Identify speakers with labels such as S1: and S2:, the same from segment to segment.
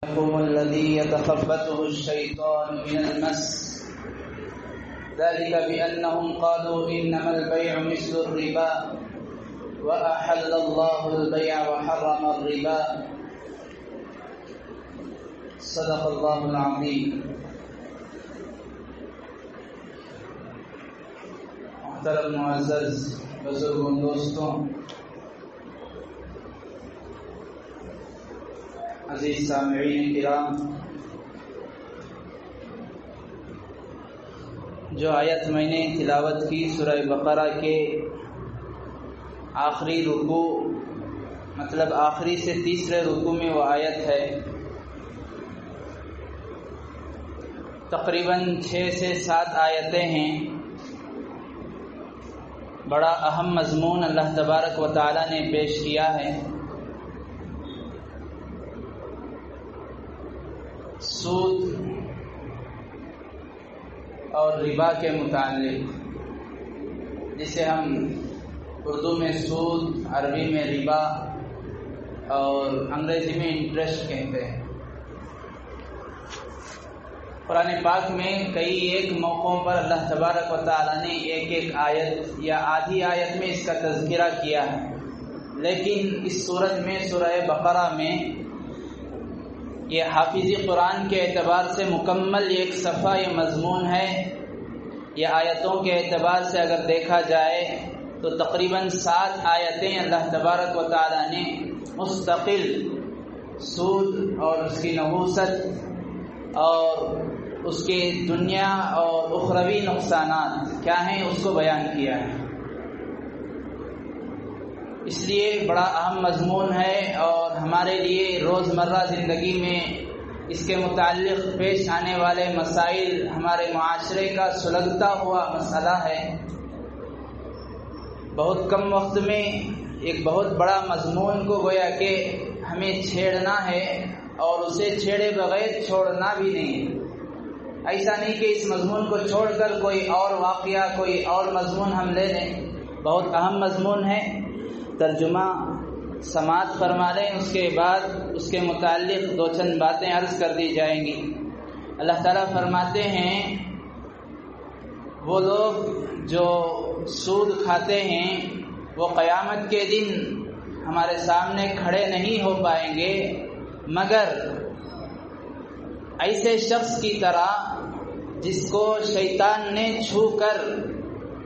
S1: هم الذي يتخبطه الشيطان من المس ذلك بأنهم قالوا إنما البيع مثل الربا وأحل الله البيع وحرم الربا صدق الله العظيم. محترم معزز بزرگوں دوستوں، عزیز سامعین کرام، جو آیت میں نے تلاوت کی سورہ بقرہ کے آخری رکوع مطلب آخری سے تیسرے رکوع میں وہ آیت ہے. تقریباً 6 سے 7 آیتیں ہیں. بڑا اہم مضمون اللہ تبارک و تعالی نے پیش کیا ہے. سود اور ربا کے متعلق، جسے ہم اردو میں سود، عربی میں ربا اور انگریزی میں انٹرسٹ کہتے ہیں. قرآن پاک میں کئی ایک موقعوں پر اللہ تبارک و تعالی نے ایک آیت یا آدھی آیت میں اس کا تذکرہ کیا ہے، لیکن اس سورت میں سورہ بقرہ میں یہ حافظی قرآن کے اعتبار سے مکمل ایک صفحہ یہ مضمون ہے. یہ آیتوں کے اعتبار سے اگر دیکھا جائے تو تقریباً 7 آیتیں اللہ تبارک و تعالی نے مستقل سود اور اس کی نحوست اور اس کے دنیا اور اخروی نقصانات کیا ہیں اس کو بیان کیا ہے. اس لیے بڑا اہم مضمون ہے اور ہمارے لیے روزمرہ زندگی میں اس کے متعلق پیش آنے والے مسائل ہمارے معاشرے کا سلگتا ہوا مسئلہ ہے. بہت کم وقت میں ایک بہت بڑا مضمون کو گویا کہ ہمیں چھیڑنا ہے اور اسے چھیڑے بغیر چھوڑنا بھی نہیں. ایسا نہیں کہ اس مضمون کو چھوڑ کر کوئی اور واقعہ، کوئی اور مضمون ہم لے لیں. بہت اہم مضمون ہے. ترجمہ سماعت فرما لیں، اس کے بعد اس کے متعلق 2 چند باتیں عرض کر دی جائیں گی. اللہ تعالیٰ فرماتے ہیں وہ لوگ جو سود کھاتے ہیں وہ قیامت کے دن ہمارے سامنے کھڑے نہیں ہو پائیں گے مگر ایسے شخص کی طرح جس کو شیطان نے چھو کر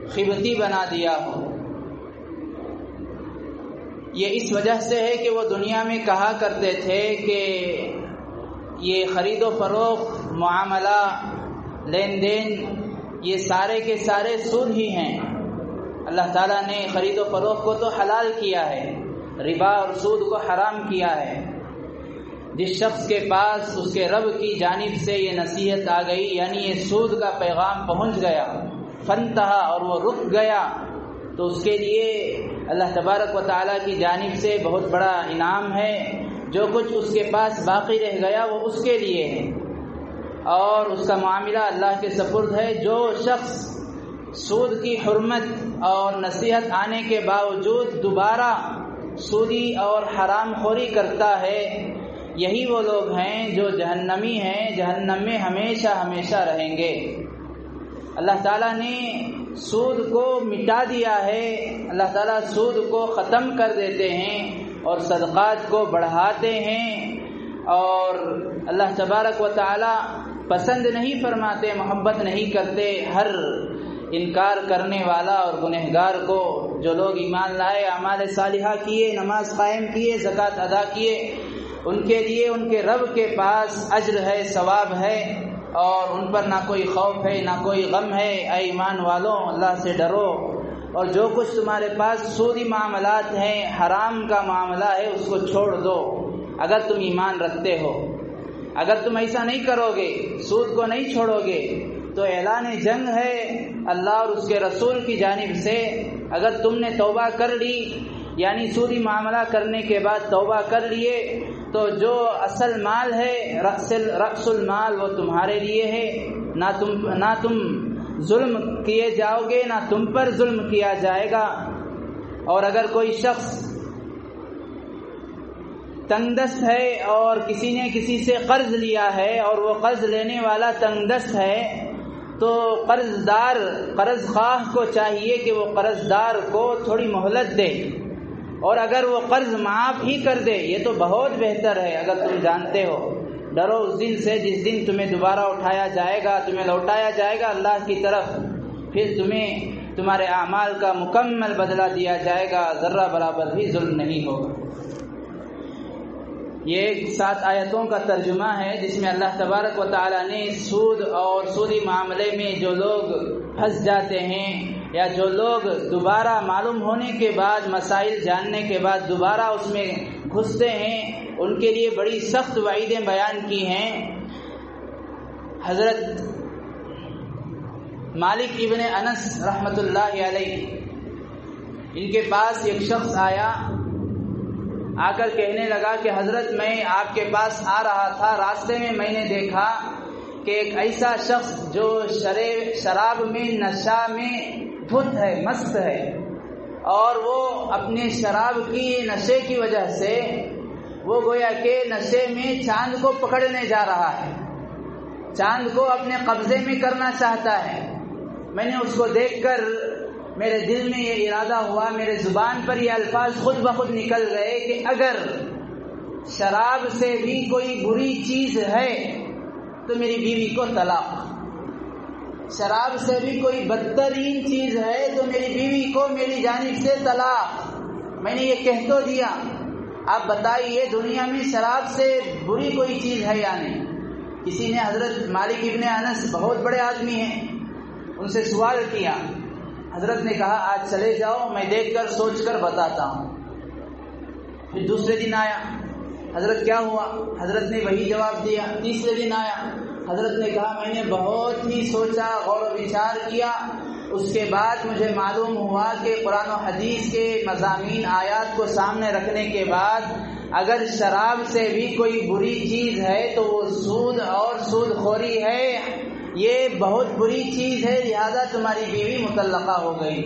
S1: خبتی بنا دیا ہو. یہ اس وجہ سے ہے کہ وہ دنیا میں کہا کرتے تھے کہ یہ خرید و فروخت، معاملہ، لین دین، یہ سارے کے سارے سود ہی ہیں. اللہ تعالیٰ نے خرید و فروخت کو تو حلال کیا ہے، ربا اور سود کو حرام کیا ہے. جس شخص کے پاس اس کے رب کی جانب سے یہ نصیحت آ گئی، یعنی یہ سود کا پیغام پہنچ گیا، فانتہا، اور وہ رک گیا، تو اس کے لیے اللہ تبارک و تعالیٰ کی جانب سے بہت بڑا انعام ہے. جو کچھ اس کے پاس باقی رہ گیا وہ اس کے لیے ہے اور اس کا معاملہ اللہ کے سپرد ہے. جو شخص سود کی حرمت اور نصیحت آنے کے باوجود دوبارہ سودی اور حرام خوری کرتا ہے، یہی وہ لوگ ہیں جو جہنمی ہیں، جہنم میں ہمیشہ ہمیشہ رہیں گے. اللہ تعالیٰ نے سود کو مٹا دیا ہے. اللہ تعالیٰ سود کو ختم کر دیتے ہیں اور صدقات کو بڑھاتے ہیں. اور اللہ تبارک و تعالی پسند نہیں فرماتے، محبت نہیں کرتے ہر انکار کرنے والا اور گنہگار کو. جو لوگ ایمان لائے، اعمال صالحہ کیے، نماز قائم کیے، زکوٰۃ ادا کیے، ان کے لیے ان کے رب کے پاس اجر ہے، ثواب ہے اور ان پر نہ کوئی خوف ہے نہ کوئی غم ہے. اے ایمان والوں، اللہ سے ڈرو اور جو کچھ تمہارے پاس سودی معاملات ہیں، حرام کا معاملہ ہے، اس کو چھوڑ دو اگر تم ایمان رکھتے ہو. اگر تم ایسا نہیں کرو گے، سود کو نہیں چھوڑو گے، تو اعلان جنگ ہے اللہ اور اس کے رسول کی جانب سے. اگر تم نے توبہ کر لی، یعنی سودی معاملہ کرنے کے بعد توبہ کر لیے، تو جو اصل مال ہے، رأس المال، وہ تمہارے لیے ہے. نہ تم ظلم کیے جاؤ گے، نہ تم پر ظلم کیا جائے گا. اور اگر کوئی شخص تنگ دست ہے اور کسی نے کسی سے قرض لیا ہے اور وہ قرض لینے والا تنگ دست ہے تو قرض خواہ کو چاہیے کہ وہ قرض دار کو تھوڑی مہلت دے، اور اگر وہ قرض معاف ہی کر دے یہ تو بہت بہتر ہے۔ اگر تم جانتے ہو، ڈرو اس دن سے جس دن تمہیں دوبارہ اٹھایا جائے گا، تمہیں لوٹایا جائے گا اللہ کی طرف، پھر تمہیں تمہارے اعمال کا مکمل بدلہ دیا جائے گا، ذرہ برابر بھی ظلم نہیں ہوگا۔ یہ 7 آیتوں کا ترجمہ ہے جس میں اللہ تبارک و تعالی نے سود اور سودی معاملے میں جو لوگ پھنس جاتے ہیں یا جو لوگ دوبارہ معلوم ہونے کے بعد، مسائل جاننے کے بعد دوبارہ اس میں گھستے ہیں، ان کے لیے بڑی سخت وعیدیں بیان کی ہیں۔ حضرت مالک ابن انس رحمۃ اللہ علیہ، ان کے پاس ایک شخص آیا، آ کر کہنے لگا کہ حضرت میں آپ کے پاس آ رہا تھا، راستے میں میں نے دیکھا کہ ایک ایسا شخص جو شراب میں، نشہ میں دھت ہے، مست ہے، اور وہ اپنے شراب کی نشے کی وجہ سے وہ گویا کہ نشے میں چاند کو پکڑنے جا رہا ہے، چاند کو اپنے قبضے میں کرنا چاہتا ہے۔ میں نے اس کو دیکھ کر میرے دل میں یہ ارادہ ہوا، میرے زبان پر یہ الفاظ خود بخود نکل گئے کہ اگر شراب سے بھی کوئی بری چیز ہے تو میری بیوی کو طلاق، شراب سے بھی کوئی بدترین چیز ہے تو میری بیوی کو میری جانب سے طلاق۔ میں نے یہ کہہ تو دیا، آپ بتائیے دنیا میں شراب سے بری کوئی چیز ہے یا نہیں؟ کسی نے حضرت مالک ابن انس بہت بڑے آدمی ہیں، ان سے سوال کیا، حضرت نے کہا آج چلے جاؤ، میں دیکھ کر سوچ کر بتاتا ہوں۔ پھر دوسرے دن آیا، حضرت کیا ہوا؟ حضرت نے وہی جواب دیا۔ تیسرے دن آیا، حضرت نے کہا میں نے بہت ہی سوچا، غور و وچار کیا، اس کے بعد مجھے معلوم ہوا کہ قرآن و حدیث کے مضامین، آیات کو سامنے رکھنے کے بعد اگر شراب سے بھی کوئی بری چیز ہے تو وہ سود اور سود خوری ہے، یہ بہت بری چیز ہے، لہذا تمہاری بیوی مطلقہ ہو گئی۔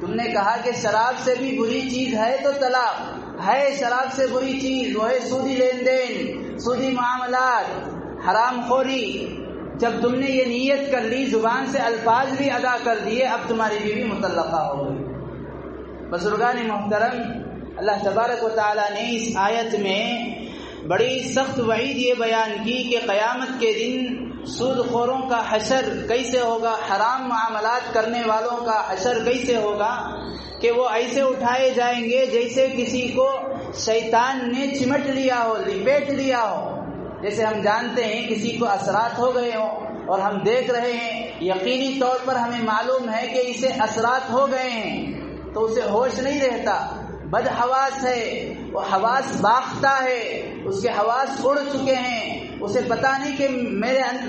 S1: تم نے کہا کہ شراب سے بھی بری چیز ہے تو طلاق ہے، شراب سے بری چیز وہ ہے سودی لین دین، سودی معاملات، حرام خوری۔ جب تم نے یہ نیت کر لی، زبان سے الفاظ بھی ادا کر دیے، اب تمہاری بیوی مطلقہ ہو گئی۔ بزرگان محترم، اللہ تبارک و تعالی نے اس آیت میں بڑی سخت وعید یہ بیان کی کہ قیامت کے دن سود خوروں کا حشر کیسے ہوگا، حرام معاملات کرنے والوں کا حشر کیسے ہوگا کہ وہ ایسے اٹھائے جائیں گے جیسے کسی کو شیطان نے چمٹ لیا ہو، لپیٹ لیا ہو۔ جیسے ہم جانتے ہیں کسی کو اثرات ہو گئے ہوں اور ہم دیکھ رہے ہیں، یقینی طور پر ہمیں معلوم ہے کہ اسے اثرات ہو گئے ہیں تو اسے ہوش نہیں رہتا، بد حواس ہے، وہ حواس باختہ ہے، اس کے حواس اڑ چکے ہیں، اسے پتہ نہیں کہ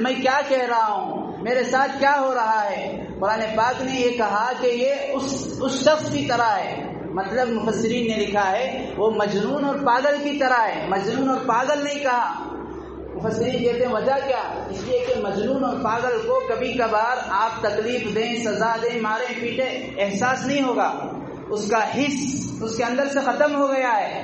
S1: میں کیا کہہ رہا ہوں، میرے ساتھ کیا ہو رہا ہے۔ قرآن پاک نے یہ کہا کہ یہ اس شخص کی طرح ہے، مطلب مفسرین نے لکھا ہے وہ مجنون اور پاگل کی طرح ہے، مجنون اور پاگل نہیں کہا۔ مفسرین کہتے ہیں وجہ کیا؟ اس لیے کہ مجنون اور پاگل کو کبھی کبھار آپ تکلیف دیں، سزا دیں، مارے پیٹے، احساس نہیں ہوگا، اس کا حس اس کے اندر سے ختم ہو گیا ہے۔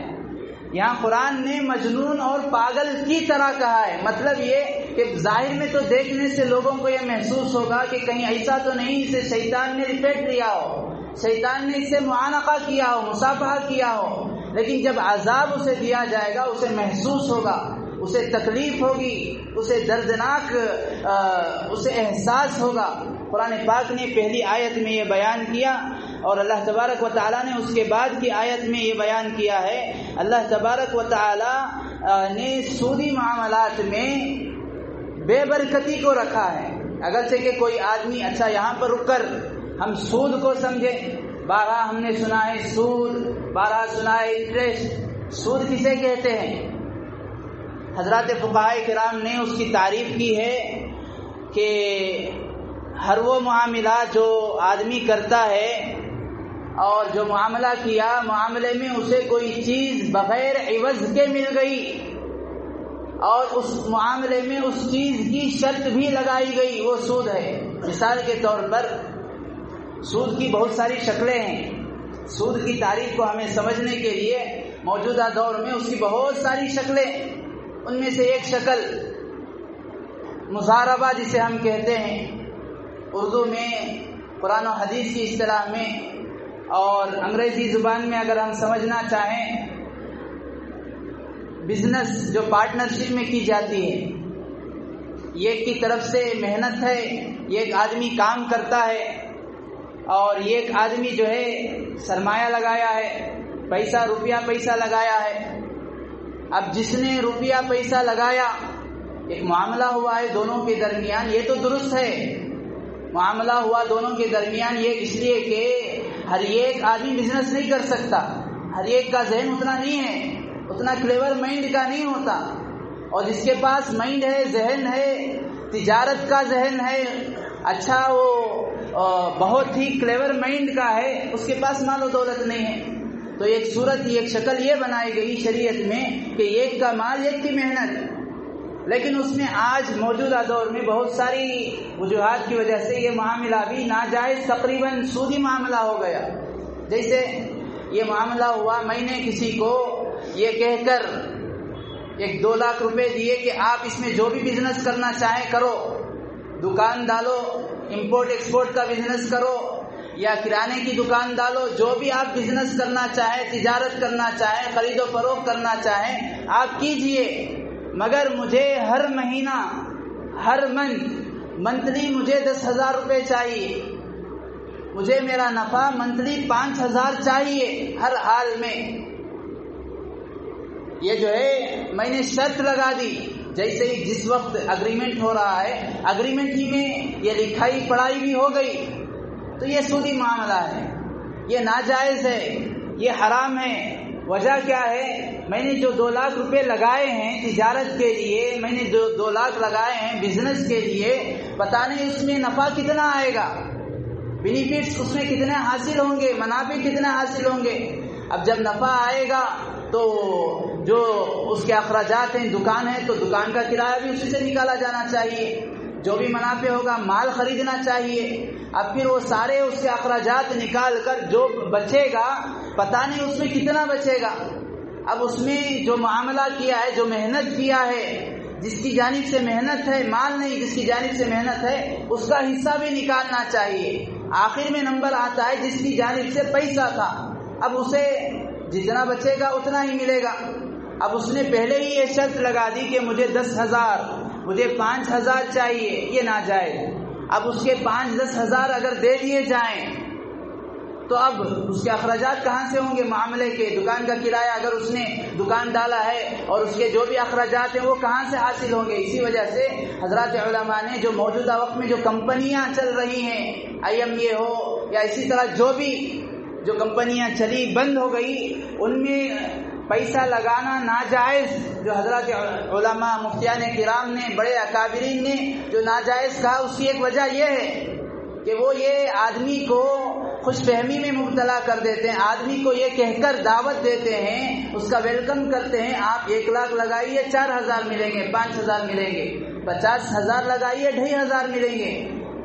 S1: یہاں قرآن نے مجنون اور پاگل کی طرح کہا ہے، مطلب یہ کہ ظاہر میں تو دیکھنے سے لوگوں کو یہ محسوس ہوگا کہ کہیں ایسا تو نہیں اسے شیطان نے لپیٹ لیا ہو، شیطان نے اس سے معانقہ کیا ہو، مصافحہ کیا ہو، لیکن جب عذاب اسے دیا جائے گا اسے محسوس ہوگا، اسے تکلیف ہوگی، اسے دردناک اسے احساس ہوگا۔ قرآن پاک نے پہلی آیت میں یہ بیان کیا اور اللہ تبارک و تعالیٰ نے اس کے بعد کی آیت میں یہ بیان کیا ہے۔ اللہ تبارک و تعالیٰ نے سودی معاملات میں بے برکتی کو رکھا ہے، اگرچہ کہ کوئی آدمی، اچھا یہاں پر رک کر ہم سود کو سمجھے، بارہا ہم نے سنا ہے سود، بارہا سنا ہے انٹرسٹ۔ سود کسے کہتے ہیں؟ حضرات فقہائے کرام نے اس کی تعریف کی ہے کہ ہر وہ معاملہ جو آدمی کرتا ہے اور جو معاملہ کیا، معاملے میں اسے کوئی چیز بغیر عوض کے مل گئی اور اس معاملے میں اس چیز کی شرط بھی لگائی گئی، وہ سود ہے۔ مثال کے طور پر سود کی بہت ساری شکلیں ہیں۔ سود کی تعریف کو ہمیں سمجھنے کے لیے موجودہ دور میں اس کی بہت ساری شکلیں، ان میں سے ایک شکل مضاربہ جسے ہم کہتے ہیں اردو میں، قرآن و حدیث کی اصطلاح میں، اور انگریزی زبان میں اگر ہم سمجھنا چاہیں بزنس جو پارٹنرشپ میں کی جاتی ہے. یہ ایک کی طرف سے محنت ہے، یہ ایک آدمی کام کرتا ہے اور یہ ایک آدمی جو ہے سرمایہ لگایا ہے، روپیہ لگایا ہے. اب جس نے روپیہ پیسہ لگایا، ایک معاملہ ہوا ہے دونوں کے درمیان، یہ تو درست ہے. معاملہ ہوا دونوں کے درمیان، یہ اس لیے کہ ہر ایک آدمی بزنس نہیں کر سکتا، ہر ایک کا ذہن اتنا نہیں ہے، اتنا کلیور مائنڈ کا نہیں ہوتا. اور جس کے پاس مائنڈ ہے، ذہن ہے، تجارت کا ذہن ہے، اچھا وہ بہت ہی کلیور مائنڈ کا ہے، اس کے پاس مال و دولت نہیں ہے. تو ایک صورت، ایک شکل یہ بنائی گئی شریعت میں کہ ایک کا مال ایک کی محنت. لیکن اس میں آج موجودہ دور میں بہت ساری وجوہات کی وجہ سے یہ معاملہ بھی ناجائز، تقریباً سودی معاملہ ہو گیا. جیسے یہ معاملہ ہوا، میں نے کسی کو یہ کہہ کر 1-2 لاکھ روپے دیے کہ آپ اس میں جو بھی بزنس کرنا چاہیں کرو، دکان ڈالو، امپورٹ ایکسپورٹ کا بزنس کرو یا کرانے کی دکان ڈالو، جو بھی آپ بزنس کرنا چاہیں، تجارت کرنا چاہیں، خرید و فروخت کرنا چاہیں آپ کیجئے، مگر مجھے ہر مہینہ، ہر منتھلی مجھے 10,000 روپے چاہیے، مجھے میرا نفع منتھلی 5,000 چاہیے ہر حال میں. یہ جو ہے میں نے شرط لگا دی. جیسے ہی جس وقت اگریمنٹ ہو رہا ہے، اگریمنٹ ہی میں یہ لکھائی پڑھائی بھی ہو گئی، تو یہ سودی معاملہ ہے، یہ ناجائز ہے، یہ حرام ہے. وجہ کیا ہے؟ میں نے جو 2 لاکھ روپے لگائے ہیں تجارت کے لیے، میں نے جو 2 لاکھ لگائے ہیں بزنس کے لیے، پتہ نہیں اس میں نفع کتنا آئے گا، بینیفٹس اس میں کتنے حاصل ہوں گے، منافع کتنے حاصل ہوں گے. اب جب نفع آئے گا تو جو اس کے اخراجات ہیں، دکان ہے تو دکان کا کرایہ بھی اسی سے نکالا جانا چاہیے، جو بھی منافع ہوگا مال خریدنا چاہیے. اب پھر وہ سارے اس کے اخراجات نکال کر جو بچے گا پتہ نہیں اس میں کتنا بچے گا. اب اس میں جو معاملہ کیا ہے، جو محنت کیا ہے، جس کی جانب سے محنت ہے، مال نہیں جس کی جانب سے محنت ہے، اس کا حصہ بھی نکالنا چاہیے. آخر میں نمبر آتا ہے جس کی جانب سے پیسہ تھا، اب اسے جتنا بچے گا اتنا ہی ملے گا. اب اس نے پہلے ہی یہ شرط لگا دی کہ مجھے 10,000، مجھے 5,000 چاہیے، یہ ناجائز. اب اس کے 5-10 ہزار اگر دے دیے جائیں تو اب اس کے اخراجات کہاں سے ہوں گے معاملے کے؟ دکان کا کرایہ اگر اس نے دکان ڈالا ہے اور اس کے جو بھی اخراجات ہیں وہ کہاں سے حاصل ہوں گے؟ اسی وجہ سے حضرات علماء نے جو موجودہ وقت میں جو کمپنیاں چل رہی ہیں، IMA ہو یا اسی طرح جو کمپنیاں چلی بند ہو گئی، ان میں پیسہ لگانا ناجائز، جو حضرات علماء مفتیان کرام نے، بڑے اکابرین نے جو ناجائز کہا، اس کی ایک وجہ یہ ہے کہ وہ یہ آدمی کو خوش فہمی میں مبتلا کر دیتے ہیں، آدمی کو یہ کہہ کر دعوت دیتے ہیں، اس کا ویلکم کرتے ہیں، آپ 1 لاکھ لگائیے 4,000 ملیں گے، 5,000 ملیں گے، 50,000 لگائیے 2,500 ملیں گے.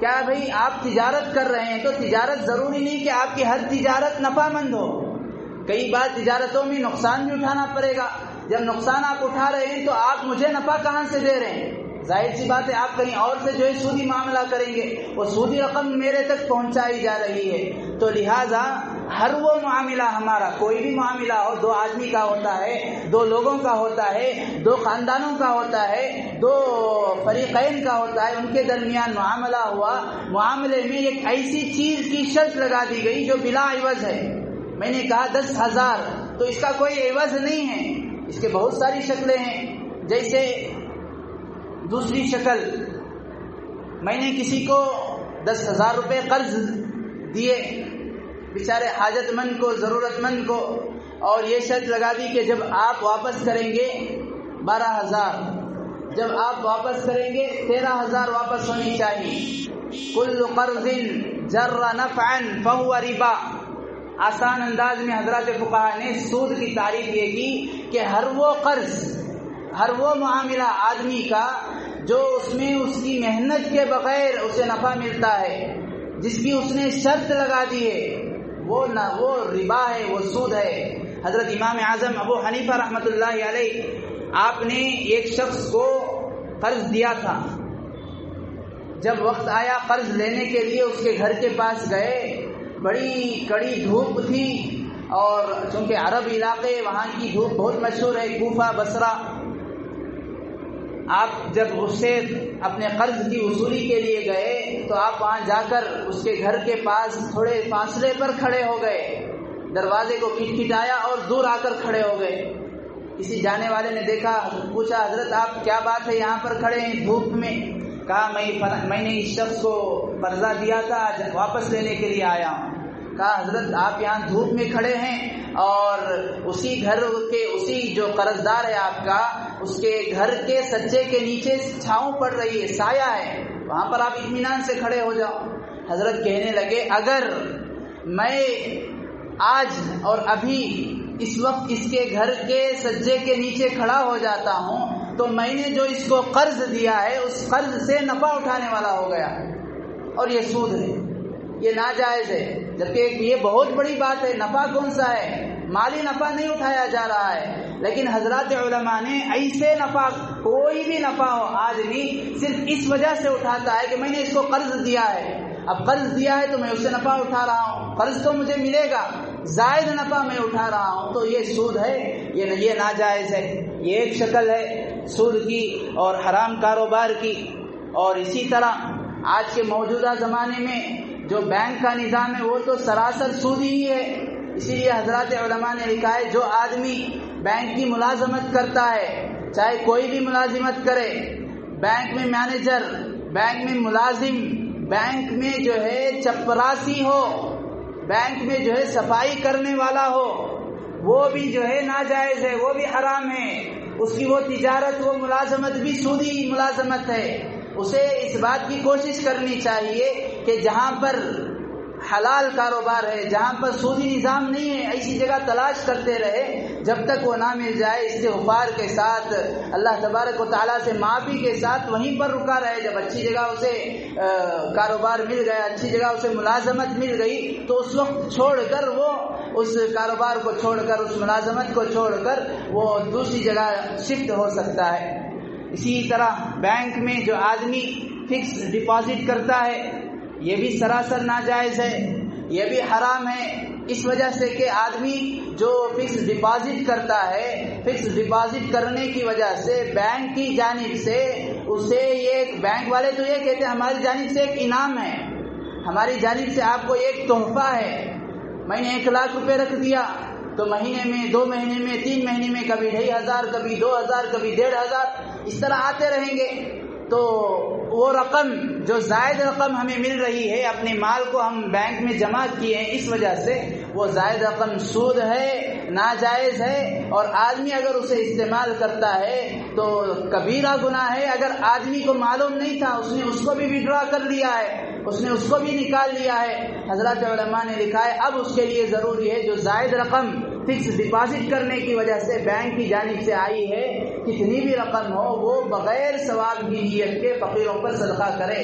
S1: کیا بھئی آپ تجارت کر رہے ہیں تو تجارت ضروری نہیں کہ آپ کی ہر تجارت نفع مند ہو، کئی بار تجارتوں میں نقصان بھی اٹھانا پڑے گا. جب نقصان آپ اٹھا رہے ہیں تو آپ مجھے نفع کہاں سے دے رہے ہیں؟ ظاہر سی بات ہے آپ کہیں اور سے جو ہے سودی معاملہ کریں گے، وہ سودی رقم میرے تک پہنچائی جا رہی ہے. تو لہٰذا ہر وہ معاملہ ہمارا، کوئی بھی معاملہ ہو، 2 آدمی کا ہوتا ہے، 2 لوگوں کا ہوتا ہے، 2 خاندانوں کا ہوتا ہے، 2 فریقین کا ہوتا ہے، ان کے درمیان معاملہ ہوا، معاملے میں ایک ایسی چیز کی شرط لگا دی گئی جو بلا عوض ہے. میں نے کہا 10,000 تو اس کا کوئی عوض نہیں ہے، اس کے بہت ساری شکلیں ہیں. جیسے دوسری شکل، میں نے کسی کو 10,000 روپے قرض دیے، بیچارے حاجت مند کو، ضرورت مند کو، اور یہ شرط لگا دی کہ جب آپ واپس کریں گے 12,000، جب آپ واپس کریں گے 13,000 واپس ہونی چاہیے. کل قرض جر نفعا فهو ربا. آسان انداز میں حضرات فقہا نے سود کی تعریف یہ کی کہ ہر وہ قرض، ہر وہ معاملہ آدمی کا جو اس میں اس کی محنت کے بغیر اسے نفع ملتا ہے، جس کی اس نے شرط لگا دی ہے، وہ ربا ہے، وہ سود ہے. حضرت امام اعظم ابو حنیفہ رحمۃ اللہ علیہ، آپ نے ایک شخص کو قرض دیا تھا. جب وقت آیا قرض لینے کے لیے اس کے گھر کے پاس گئے، بڑی کڑی دھوپ تھی، اور چونکہ عرب علاقے وہاں کی دھوپ بہت مشہور ہے، کوفہ بصرہ. آپ جب اس سے اپنے قرض کی وصولی کے لیے گئے تو آپ وہاں جا کر اس کے گھر کے پاس تھوڑے فاصلے پر کھڑے ہو گئے، دروازے کو کھٹکھٹایا اور دور آ کر کھڑے ہو گئے. کسی جانے والے نے دیکھا، پوچھا حضرت آپ کیا بات ہے یہاں پر کھڑے ہیں دھوپ میں؟ کہا میں نے اس شخص کو قرضہ دیا تھا، واپس لینے کے لیے آیا ہوں. کہا حضرت آپ یہاں دھوپ میں کھڑے ہیں اور اسی گھر کے اسی جو قرض دار ہے آپ کا، اس کے گھر کے سجے کے نیچے چھاؤں پڑ رہی ہے، سایہ ہے، وہاں پر آپ اطمینان سے کھڑے ہو جاؤ. حضرت کہنے لگے اگر میں آج اور ابھی اس وقت اس کے گھر کے سجے کے نیچے کھڑا ہو جاتا ہوں تو میں نے جو اس کو قرض دیا ہے اس قرض سے نفع اٹھانے والا ہو گیا، اور یہ سود ہے، یہ ناجائز ہے. جبکہ یہ بہت بڑی بات ہے، نفع کون سا ہے؟ مالی نفع نہیں اٹھایا جا رہا ہے، لیکن حضرات علماء نے ایسے نفع، کوئی بھی نفع ہو، آدمی صرف اس وجہ سے اٹھاتا ہے کہ میں نے اس کو قرض دیا ہے، اب قرض دیا ہے تو میں اس سے نفع اٹھا رہا ہوں، قرض تو مجھے ملے گا، زائد نفع میں اٹھا رہا ہوں، تو یہ سود ہے، یہ ناجائز ہے. یہ ایک شکل ہے سود کی اور حرام کاروبار کی. اور اسی طرح آج کے موجودہ زمانے میں جو بینک کا نظام ہے وہ تو سراسر سودی ہی ہے. اسی لیے حضرات علماء نے لکھا ہے جو آدمی بینک کی ملازمت کرتا ہے، چاہے کوئی بھی ملازمت کرے، بینک میں مینیجر، بینک میں ملازم، بینک میں جو ہے چپراسی ہو، بینک میں جو ہے صفائی کرنے والا ہو، وہ بھی جو ہے ناجائز ہے، وہ بھی حرام ہے. اس کی وہ تجارت، وہ ملازمت بھی سودی ملازمت ہے. اسے اس بات کی کوشش کرنی چاہیے کہ جہاں پر حلال کاروبار ہے، جہاں پر سودی نظام نہیں ہے، ایسی جگہ تلاش کرتے رہے جب تک وہ نہ مل جائے. استغفار کے ساتھ، اللہ تبارک و تعالیٰ سے معافی کے ساتھ وہیں پر رکا رہے. جب اچھی جگہ اسے کاروبار مل گیا، اچھی جگہ اسے ملازمت مل گئی، تو اس وقت چھوڑ کر وہ اس کاروبار کو چھوڑ کر، اس ملازمت کو چھوڑ کر وہ دوسری جگہ شفٹ ہو سکتا ہے. اسی طرح بینک میں جو آدمی فکس ڈپازٹ کرتا ہے یہ بھی سراسر ناجائز ہے، یہ بھی حرام ہے. اس وجہ سے کہ آدمی جو فکس ڈپازٹ کرتا ہے، فکس ڈپازٹ کرنے کی وجہ سے بینک کی جانب سے اسے یہ، بینک والے تو یہ کہتے ہیں ہماری جانب سے ایک انعام ہے، ہماری جانب سے آپ کو ایک تحفہ ہے. میں نے 1 لاکھ روپے رکھ دیا تو مہینے میں، 2 مہینے میں، 3 مہینے میں کبھی 2500، کبھی 2000، کبھی 1500، اس طرح آتے رہیں گے. تو وہ رقم جو زائد رقم ہمیں مل رہی ہے، اپنے مال کو ہم بینک میں جمع کیے ہیں، اس وجہ سے وہ زائد رقم سود ہے، ناجائز ہے. اور آدمی اگر اسے استعمال کرتا ہے تو کبیرہ گناہ ہے. اگر آدمی کو معلوم نہیں تھا، اس نے اس کو بھی وڈرا کر لیا ہے، اس نے اس کو بھی نکال لیا ہے. حضرات علماء نے لکھا ہے اب اس کے لیے ضروری ہے جو زائد رقم فکس ڈپازٹ کرنے کی وجہ سے بینک کی جانب سے آئی ہے، کتنی بھی رقم ہو، وہ بغیر ثواب کی نیت کے فقیروں پر صدقہ کرے،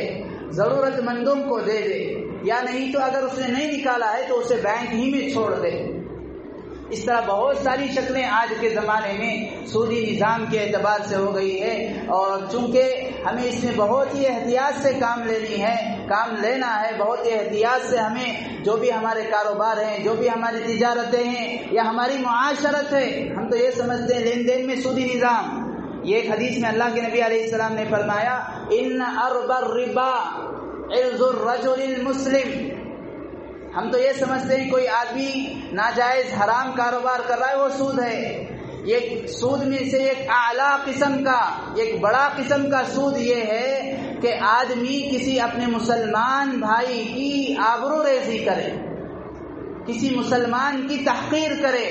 S1: ضرورت مندوں کو دے دے، یا نہیں تو اگر اس نے نہیں نکالا ہے تو اسے بینک ہی میں چھوڑ دے. اس طرح بہت ساری شکلیں آج کے زمانے میں سودی نظام کے اعتبار سے ہو گئی ہے. اور چونکہ ہمیں اس میں بہت ہی احتیاط سے کام لینا ہے، بہت ہی احتیاط سے ہمیں جو بھی ہمارے کاروبار ہیں، جو بھی ہماری تجارتیں ہیں یا ہماری معاشرت ہے، ہم تو یہ سمجھتے ہیں لین دین میں سودی نظام. یہ ایک حدیث میں اللہ کے نبی علیہ السلام نے فرمایا ان ارب الربا عرض الرجل المسلم. ہم تو یہ سمجھتے ہیں کوئی آدمی ناجائز حرام کاروبار کر رہا ہے وہ سود ہے. یہ سود میں سے ایک اعلیٰ قسم کا، ایک بڑا قسم کا سود یہ ہے کہ آدمی کسی اپنے مسلمان بھائی کی آبرو ریزی کرے، کسی مسلمان کی تحقیر کرے،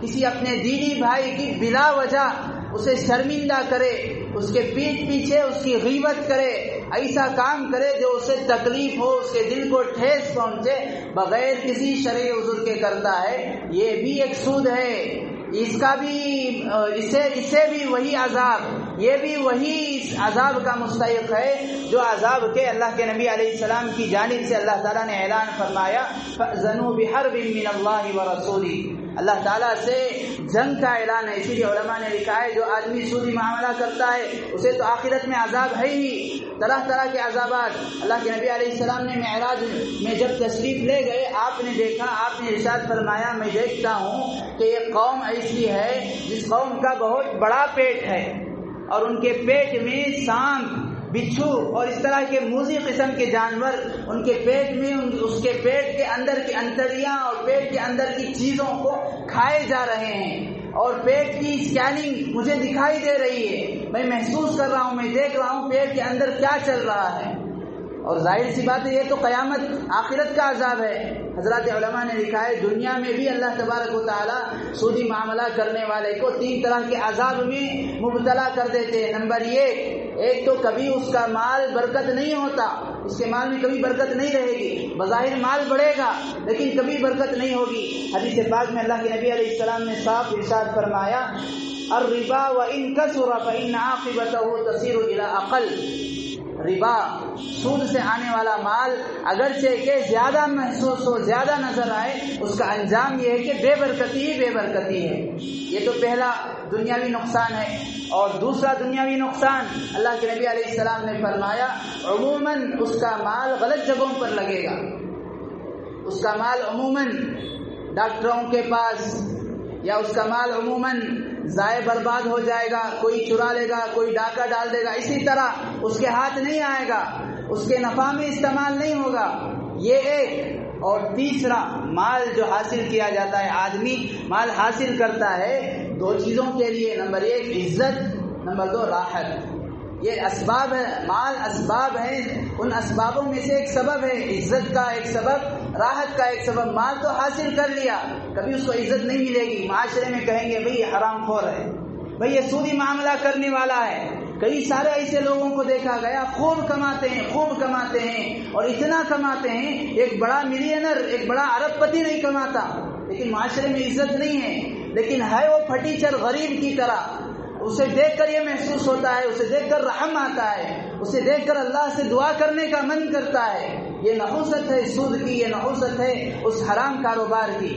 S1: کسی اپنے دینی بھائی کی بلا وجہ اسے شرمندہ کرے، اس کے پیٹھ پیچھے اس کی غیبت کرے، ایسا کام کرے جو اسے تکلیف ہو، اس کے دل کو ٹھیس پہنچے، بغیر کسی شرعی عذر کے کرتا ہے. یہ بھی ایک سود ہے. اس کا بھی اسے بھی وہی عذاب، یہ بھی وہی عذاب کا مستحق ہے جو عذاب کے اللہ کے نبی علیہ السلام کی جانب سے اللہ تعالیٰ نے اعلان فرمایا فَأْذَنُوا بِحَرْبٍ مِّنَ اللَّهِ وَرَسُولِهِ. اللہ تعالیٰ سے جنگ کا اعلان ہے. اسی لیے علماء نے لکھا ہے جو آدمی سودی معاملہ کرتا ہے اسے تو آخرت میں عذاب ہے ہی، طرح طرح کے عذابات. اللہ کے نبی علیہ السلام نے معراج میں جب تشریف لے گئے آپ نے دیکھا، آپ نے ارشاد فرمایا میں دیکھتا ہوں کہ یہ قوم ایسی ہے جس قوم کا بہت بڑا پیٹ ہے اور ان کے پیٹ میں سانپ، بچھو اور اس طرح کے موذی قسم کے جانور ان کے پیٹ میں، اس کے پیٹ کے اندر کی انتڑیاں اور پیٹ کے اندر کی چیزوں کو کھائے جا رہے ہیں، اور پیٹ کی اسکیننگ مجھے دکھائی دے رہی ہے، میں محسوس کر رہا ہوں، میں دیکھ رہا ہوں پیٹ کے اندر کیا چل رہا ہے. اور ظاہر سی بات ہے یہ تو قیامت آخرت کا عذاب ہے. حضرات علماء نے لکھا ہے دنیا میں بھی اللہ تبارک و تعالی سودی معاملہ کرنے والے کو 3 طرح کے عذاب میں مبتلا کر دیتے ہیں. نمبر 1 تو کبھی اس کا مال برکت نہیں ہوتا، اس کے مال میں کبھی برکت نہیں رہے گی، بظاہر مال بڑھے گا لیکن کبھی برکت نہیں ہوگی. حدیث پاک میں اللہ کے نبی علیہ السلام نے صاف ارشاد فرمایا الربا وان کثر فان عاقبته تصير الى اقل. ربا، سود سے آنے والا مال اگرچہ کہ زیادہ محسوس ہو، زیادہ نظر آئے، اس کا انجام یہ ہے کہ بے برکتی ہی بے برکتی ہے. یہ تو پہلا دنیاوی نقصان ہے. اور دوسرا دنیاوی نقصان اللہ کے نبی علیہ السلام نے فرمایا عموماً اس کا مال غلط جگہوں پر لگے گا. اس کا مال عموماً ڈاکٹروں کے پاس، یا اس کا مال عموماً ضائع برباد ہو جائے گا، کوئی چرا لے گا، کوئی ڈاکہ ڈال دے گا، اسی طرح اس کے ہاتھ نہیں آئے گا، اس کے نفع میں استعمال نہیں ہوگا. یہ ایک. اور تیسرا مال جو حاصل کیا جاتا ہے، آدمی مال حاصل کرتا ہے 2 چیزوں کے لیے. نمبر 1 عزت، نمبر 2 راحت. یہ اسباب ہے، مال اسباب ہے، ان اسبابوں میں سے ایک سبب ہے، عزت کا ایک سبب، راحت کا ایک سبب. مال تو حاصل کر لیا، کبھی اس کو عزت نہیں ملے گی، معاشرے میں کہیں گے بھئی یہ حرام خور ہے، بھئی یہ سودی معاملہ کرنے والا ہے. کئی سارے ایسے لوگوں کو دیکھا گیا خوب کماتے ہیں اور اتنا کماتے ہیں، ایک بڑا ملینر، ایک بڑا ارب پتی نہیں کماتا لیکن معاشرے میں عزت نہیں ہے، لیکن ہے وہ پھٹیچر غریب کی طرح. اسے دیکھ کر یہ محسوس ہوتا ہے، اسے دیکھ کر رحم آتا ہے، اسے دیکھ کر اللہ سے دعا کرنے کا من کرتا ہے. یہ نحوست ہے سود کی، یہ نحوست ہے اس حرام کاروبار کی.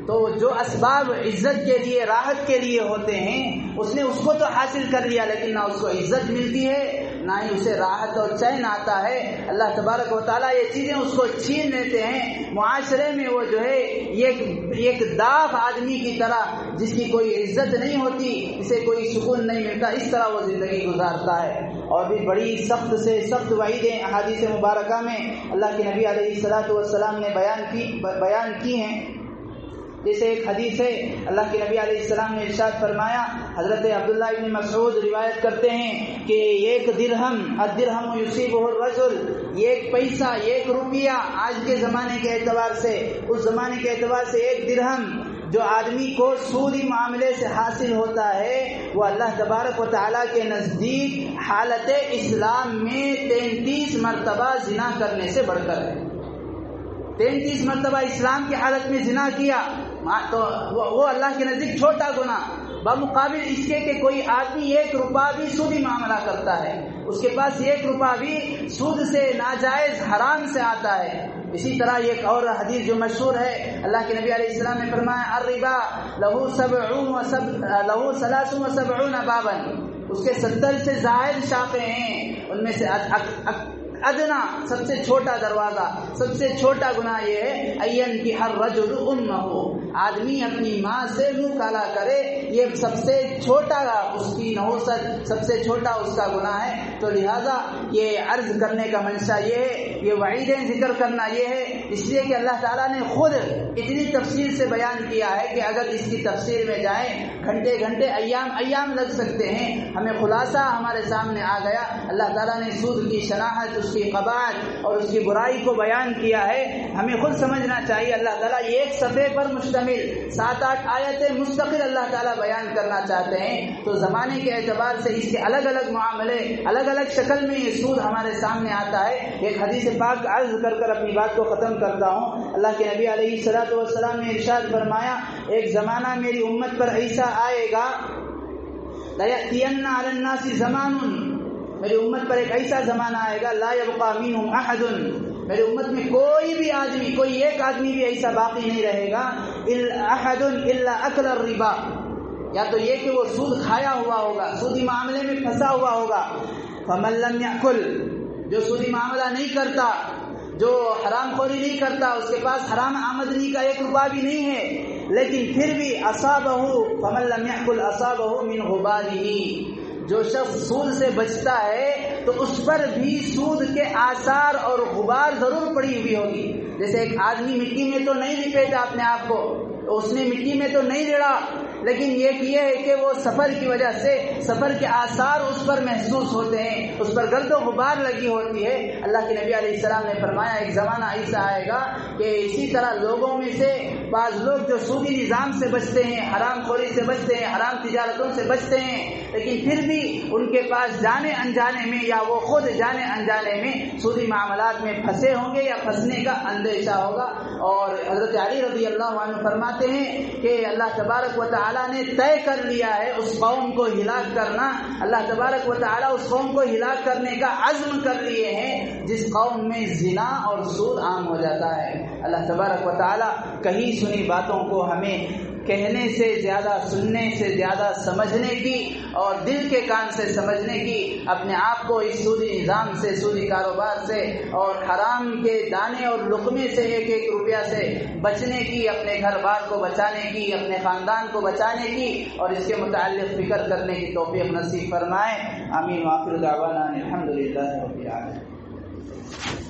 S1: تو جو اسباب عزت کے لیے، راحت کے لیے ہوتے ہیں، اس نے اس کو تو حاصل کر لیا لیکن نہ اس کو عزت ملتی ہے، نہ ہی اسے راحت اور چین آتا ہے. اللہ تبارک و تعالیٰ یہ چیزیں اس کو چھین لیتے ہیں. معاشرے میں وہ جو ہے ایک داغ آدمی کی طرح، جس کی کوئی عزت نہیں ہوتی، اسے کوئی سکون نہیں ملتا، اس طرح وہ زندگی گزارتا ہے. اور بھی بڑی سخت سے سخت وعیدیں احادیث مبارکہ میں اللہ کے نبی علیہ الصلوۃ والسلام نے بیان کی ہیں. جیسے ایک حدیث ہے، اللہ کے نبی علیہ السلام نے ارشاد فرمایا، حضرت عبداللہ ابن مسعود روایت کرتے ہیں کہ 1 درہم، الدرہم یصیبہ الرجل، 1 پیسہ، 1 روپیہ، آج کے زمانے کے اعتبار سے، اس زمانے کے اعتبار سے 1 درہم جو آدمی کو سودی معاملے سے حاصل ہوتا ہے، وہ اللہ تبارک و تعالیٰ کے نزدیک حالت اسلام میں 33 مرتبہ زنا کرنے سے بڑھ کر ہے. 33 مرتبہ اسلام کی حالت میں زنا کیا تو وہ اللہ کے نزدیک چھوٹا گناہ، بمقابل اس کے کہ کوئی آدمی 1 روپیہ بھی سودی معاملہ کرتا ہے، اس کے پاس 1 روپیہ بھی سود سے، ناجائز حرام سے آتا ہے. اسی طرح ایک اور حدیث جو مشہور ہے، اللہ کے نبی علیہ السلام نے فرمایا الربا لہو 73 بابا، اس کے 70 سے زائد شاخیں ہیں، ان میں سے ادنا سب سے چھوٹا دروازہ، سب سے چھوٹا گناہ یہ ہے این کی ہر رجل امہ، آدمی اپنی ماں سے منہ کالا کرے، یہ سب سے چھوٹا اس کی نحوست، سب سے چھوٹا اس کا گناہ ہے. تو لہذا یہ عرض کرنے کا منشا یہ ہے، یہ وعیدیں ذکر کرنا یہ ہے، اس لیے کہ اللہ تعالیٰ نے خود اتنی تفصیل سے بیان کیا ہے کہ اگر اس کی تفصیل میں جائیں گھنٹے ایام لگ سکتے ہیں. ہمیں خلاصہ ہمارے سامنے آ گیا. اللہ تعالیٰ نے سود کی شناخت، اس کی قباحت اور اس کی برائی کو بیان کیا ہے. ہمیں خود سمجھنا چاہیے اللہ تعالیٰ یہ ایک صفحے پر مشتمل 7-8 آیتیں مستقل اللہ تعالیٰ بیان کرنا چاہتے ہیں. تو زمانے کے اعتبار سے اس کے الگ الگ معاملے، الگ الگ شکل میں یہ سود ہمارے سامنے آتا ہے. ایک حدیث پاک عرض کر کر اپنی بات کو ختم کرتا ہوں. اللہ کے نبی علیہ الصلوۃ والسلام نے ارشاد فرمایا ایک زمانہ میری امت پر ایسا آئے گا، لَيَأْتِيَنَّ عَلَى النَّاسِ زَمَانٌ، میری امت پر ایک ایسا زمانہ آئے گا لا يبقى منهم احد، میری امت میں کوئی بھی آدمی، کوئی ایک آدمی بھی ایسا باقی نہیں رہے گا احد الا اکل الربا، یا تو یہ کہ وہ سود کھایا ہوا ہوگا، سودی معاملے میں پھنسا ہوا ہوگا. فمن لم یأکل، جو سودی معاملہ نہیں کرتا، جو حرام خوری نہیں کرتا، اس کے پاس حرام آمدنی کا 1 روپیہ بھی نہیں ہے، لیکن پھر بھی اصابہ فمن لم یأکل اصابہ من غبارہ، جو شخص سود سے بچتا ہے تو اس پر بھی سود کے آثار اور غبار ضرور پڑی ہوئی ہوگی. جیسے ایک آدمی مٹی میں تو نہیں لپیٹا اپنے آپ کو، اس نے مٹی میں تو نہیں ریڑا، لیکن یہ ہے کہ وہ سفر کی وجہ سے سفر کے آثار اس پر محسوس ہوتے ہیں، اس پر گرد و غبار لگی ہوتی ہے. اللہ کے نبی علیہ السلام نے فرمایا ایک زمانہ ایسا آئے گا کہ اسی طرح لوگوں میں سے بعض لوگ جو سودی نظام سے بچتے ہیں، حرام خوری سے بچتے ہیں، حرام تجارتوں سے بچتے ہیں، لیکن پھر بھی ان کے پاس جانے انجانے میں یا وہ خود جانے انجانے میں سودی معاملات میں پھنسے ہوں گے یا پھنسنے کا اندیشہ ہوگا. اور حضرت علی رضی اللہ عنہ فرماتے ہیں کہ اللہ تبارک و تعالیٰ نے طے کر لیا ہے اس قوم کو ہلاک کرنا. اللہ تبارک و تعالیٰ اس قوم کو ہلاک کرنے کا عزم کر لیے ہیں جس قوم میں زنا اور سود عام ہو جاتا ہے. اللہ تبارک و تعالیٰ کہیں سنی باتوں کو ہمیں کہنے سے زیادہ سننے سے زیادہ سمجھنے کی اور دل کے کان سے سمجھنے کی، اپنے آپ کو اس سودی نظام سے، سودی کاروبار سے اور حرام کے دانے اور لقمے سے 1 روپیہ سے بچنے کی، اپنے گھر بار کو بچانے کی، اپنے خاندان کو بچانے کی اور اس کے متعلق فکر کرنے کی توفیق نصیب فرمائے. آمین. وآخر دعوانا الحمدللہ رب العالمین.